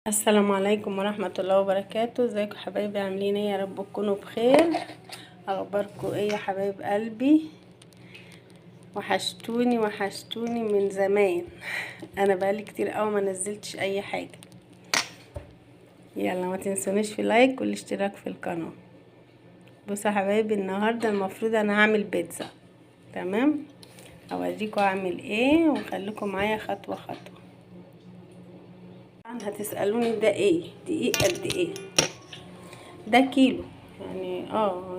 السلام عليكم ورحمة الله وبركاته. ازيكم حبايبي؟ عاملين ايه؟ يا رب تكونوا بخير. اخباركم ايه يا حبايب قلبي؟ وحشتوني من زمان. انا بقالي كتير قوي ما نزلتش اي حاجة. يلا ما تنسونيش في لايك والاشتراك في القناة. بصوا يا حبايبي، النهاردة المفروض انا هعمل بيتزا. تمام، اوريكم اعمل ايه وخليكم معايا خطوة خطوة. هتسألوني ده ايه؟ دقيق قد ايه؟ ده كيلو،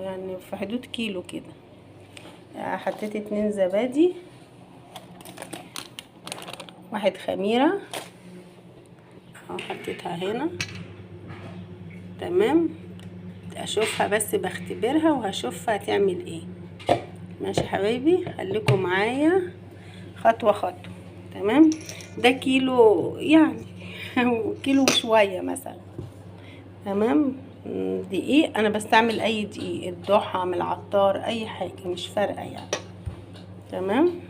يعني في حدود كيلو كده. حطيت 2 زبادي، 1 خميرة حطيتها هنا. تمام، اشوفها بس بختبرها وهشوفها هتعمل ايه. ماشي حبايبي، خليكم معايا خطوة خطوة. تمام، ده كيلو يعني كيلو وشوية مثلا. تمام، دقيق انا بستعمل اي دقيق، الضحى من العطار، اي حاجة مش فارقة يعني. تمام،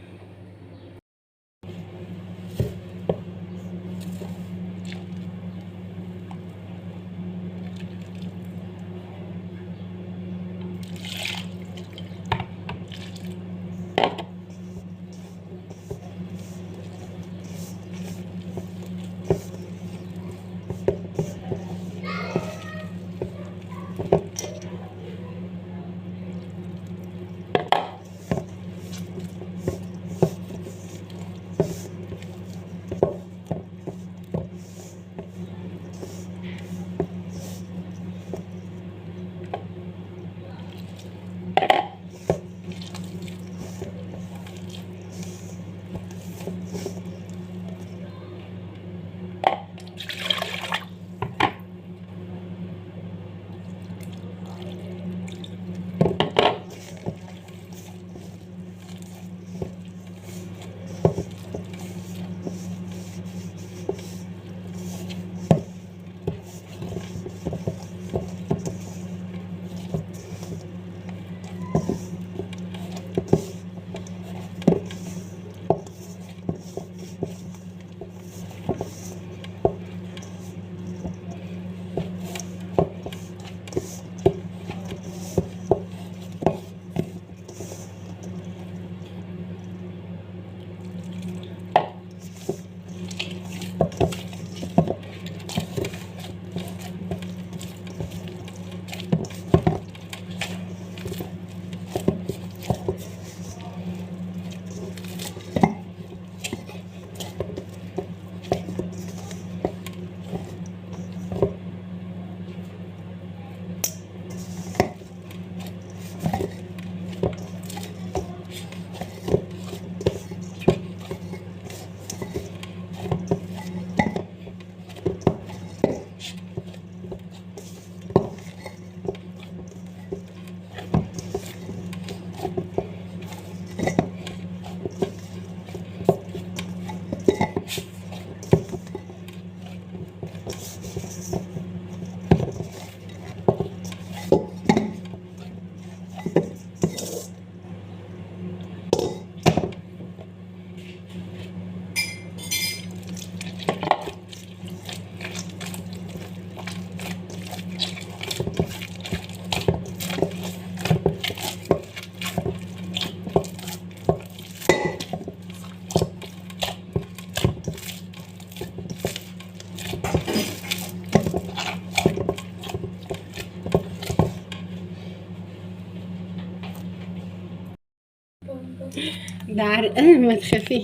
ده عرقان ما تخافيش.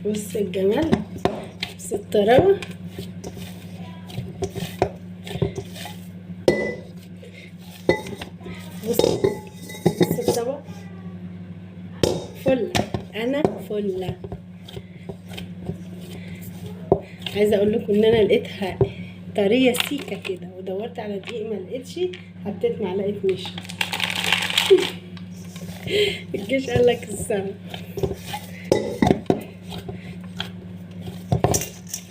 بص الجمال، بص الطراوة. بص الطبق فلة، انا فلة. عايزه اقول لكم ان انا لقيتها طريه سيكه كده، ودورت على دقيق ما لقيتش، حطيت معلقه نشا. الجيش قال لك السما.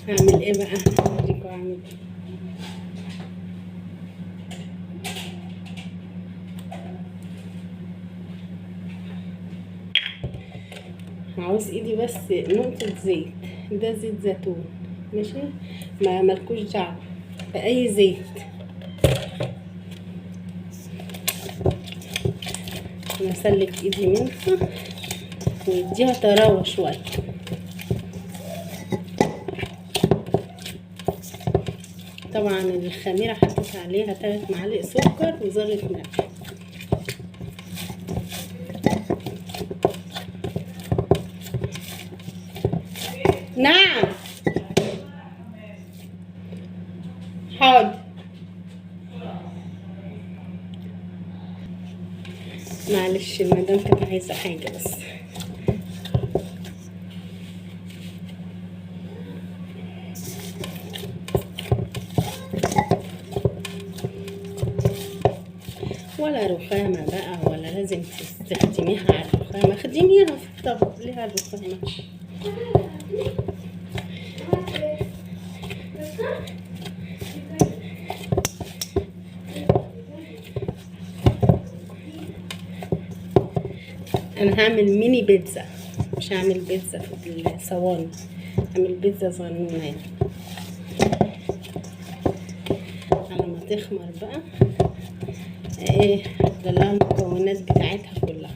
هعمل ايه بقى؟ اوريكم اعمل ايه. عاوز ايدي بس نقطة زيت، ده زيت زيتون ماشي، ما ملكوش دعوة بأي زيت. نسلك ايدي منها ونديها طراوة شوية. طبعا الخميرة حطيت عليها 3 معالق سكر وذرة ملح. نعم حاضر. معلش المدام كانت عايزة حاجة بس. ولا رخامة بقى، ولا لازم تستخدميها على الرخامة، خدميها في الطبق ليه على الرخامة. انا هعمل ميني بيتزا، مش هعمل بيتزا في الصواني، هعمل بيتزا صغنونه يعني. على ما تخمر بقى ايه هطلع المكونات بتاعتها كلها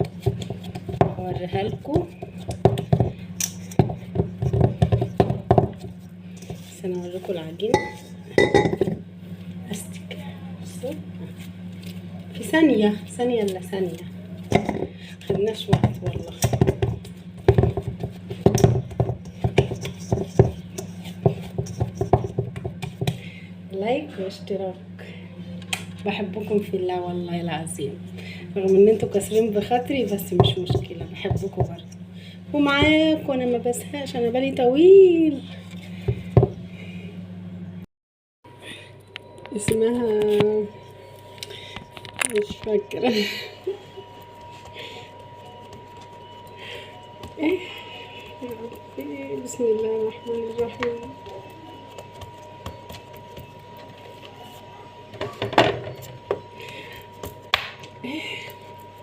هوريها لكم. بس انا هوريكم العجينه استك بصوا في ثانيه الا ثانيه، مخدناش وقت والله. لايك واشتراك، بحبكم في الله والله العظيم، رغم ان انتوا كاسرين بخاطري بس مش مشكله، بحبكم برضه ومعاك وانا ما بزهقش، انا بالي طويل. اسمها مش فاكره ايه، بسم الله الرحمن الرحيم.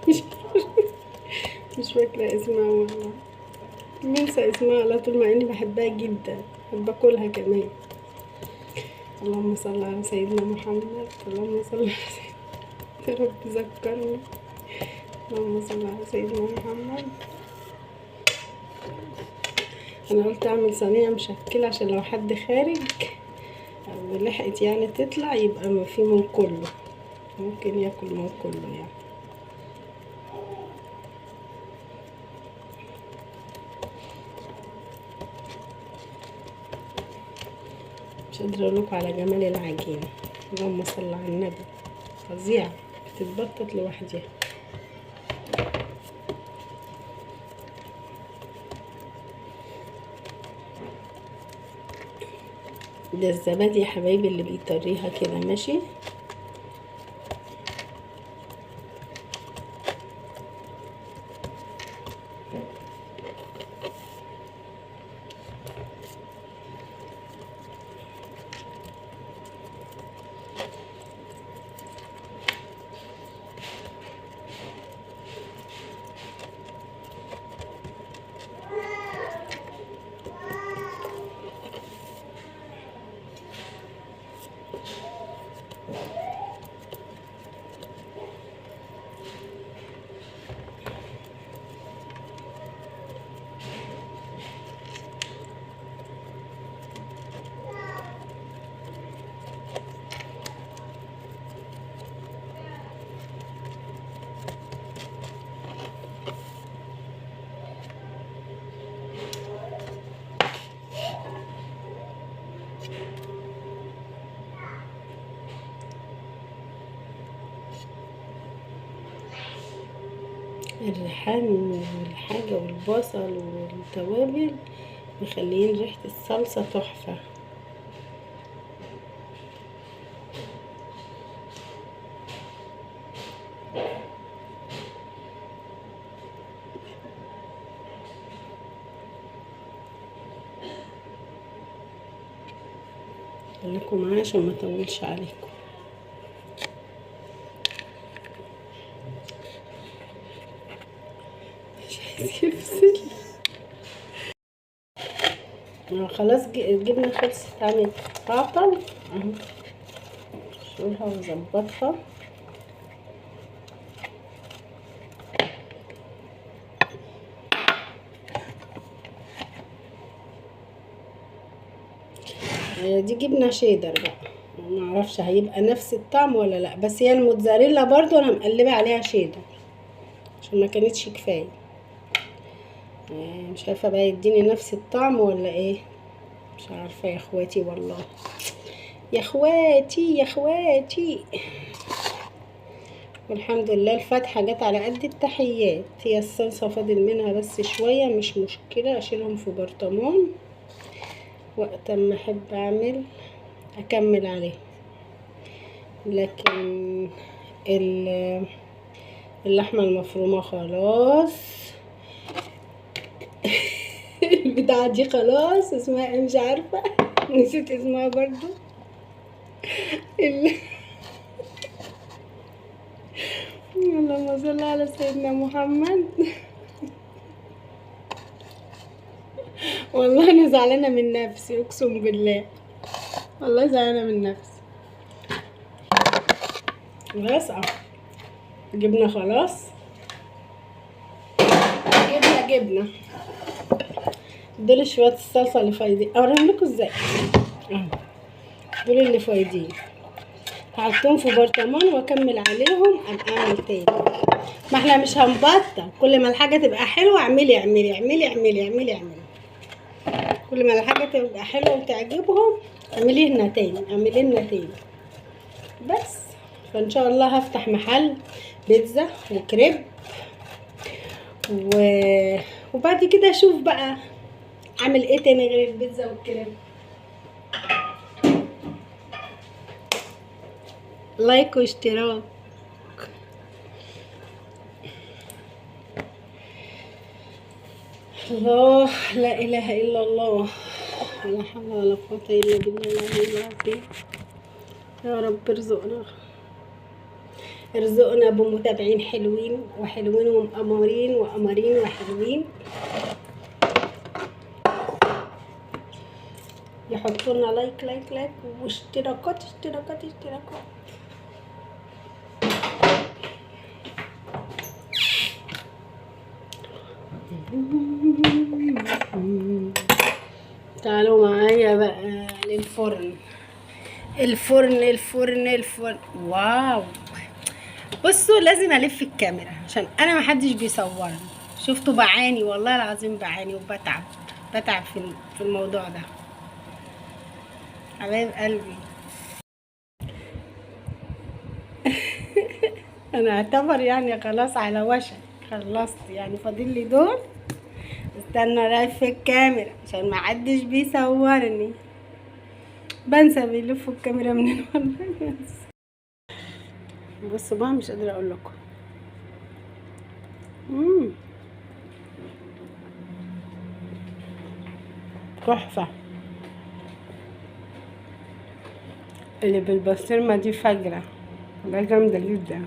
مش مش فاكره اسمها والله، بنسى اسمها على طول، مع اني بحبها جدا، بحب اكلها كمان. اللهم صل على سيدنا محمد، اللهم صل على سيدنا، يا رب ذكرني، اللهم صل على سيدنا محمد. انا قلت اعمل صينيه مشكله عشان لو حد خارج او لحقت يعني تطلع يبقى في من كله، ممكن ياكل من كله يعني. مش قادره اقولكوا على جمال العجينه، اللهم صل على النبي، فظيعه، بتتبطط لوحدها. ده الزبادي يا حبايبي اللي بيطريها كده ماشي. الريحان والحاجة والبصل والتوابل مخليين ريحة الصلصة تحفة. خليكم معايا عشان ما اطولش عليكم. مش عايز يفصل. خلاص الجبنة خلصت، تعالي تعطل اهو. شيلها وظبطها. دي جبنة شيدر بقى، معرفش هيبقى نفس الطعم ولا لا، بس هي الموتزاريلا برضو انا مقلبة عليها شيدر عشان ما كانتش كفاية. مش عارفة بقى يديني نفس الطعم ولا ايه، مش عارفة يا اخواتي والله، يا اخواتي يا اخواتي. والحمد لله الفتحة جت على قد التحيات. هي الصلصة فاضل منها بس شوية، مش مشكلة، اشيلهم في برطمان وقت ما احب اكمل عليه. لكن اللحمة المفرومة خلاص. البتاعة دي خلاص اسمها ايه مش عارفة، نسيت اسمها برضو. اللهم صل على سيدنا محمد. والله انا زعلانة من نفسي، اقسم بالله والله زعلانة من نفسي. بس جبنة خلاص، جبنة دول شوية الصلصة اللي فايدين، اوريهم لكم ازاي اهو. دول اللي فايدين هحطهم في برطمان واكمل عليهم ابقى اعمل تاني. ما احنا مش هنبطل، كل ما الحاجة تبقى حلوة اعملي اعملي اعملي اعملي اعملي اعملي. كل ما الحاجة تبقى حلوة وتعجبهم اعملي لنا تاني، اعملي لنا تاني. بس فان شاء الله هفتح محل بيتزا وكريب وبعد كده اشوف بقى اعمل ايه تاني غير البيتزا والكريب. لايك واشتراك. الله لا اله الا الله، لا حول ولا قوه الا بالله العلي العظيم. يا رب ارزقنا بمتابعين حلوين وحلوين ومقمرين وقمرين وحلوين، يحطوا لنا لايك لايك لايك واشتراكات اشتراكات اشتراكات. تعالوا معايا بقى للفرن. الفرن واو. بصوا لازم الف الكاميرا عشان انا محدش بيصورني. شفتوا بعاني والله العظيم، بعاني وبتعب في الموضوع ده حبايب قلبي. انا اعتبر يعني خلاص على وشك، خلصت يعني، فاضل لي دول. استنى الف الكاميرا عشان محدش بيصورني، بنسى بيلفوا الكاميرا من والله. بصوا بقى مش قادره اقول لكم. تحفه. اللي بالبسطرمه دي فجره، ده جامده جدا.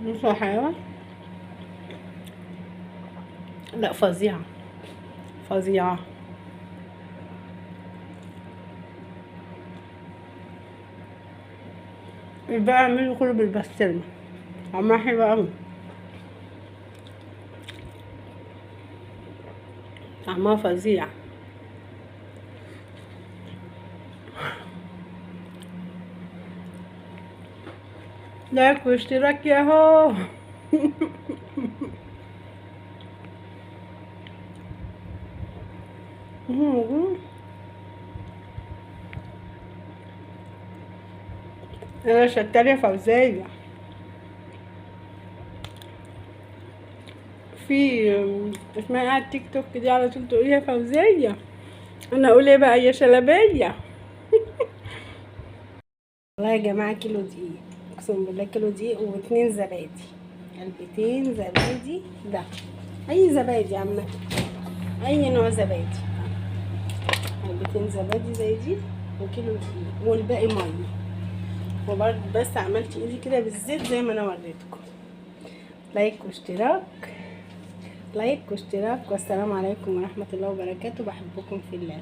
مش حيوان، لا فظيعه فظيعه. بقى اعملوا كله بالبسطرمه، طعمها حلو قوي، طعمها فظيع. لايك واشتراك ياهو. انا شطارة فوزية في اسمها على التيك توك دي، على طول تقول يا فوزية، انا اقول ايه بقى يا شلبية. والله يا جماعة كيلو دقيق، اقسم بالله كيلو دقيق و2 زبادي، علبتين زبادي، ده اي زبادي عامة، اي نوع زبادي، علبتين زبادي زي دي وكيلو دقيق والباقي ميه. وبرده بس عملت ايدي كده بالزيت زي ما انا وريتكم. لايك واشتراك، لايك واشتراك، والسلام عليكم ورحمه الله وبركاته. بحبكم في الله.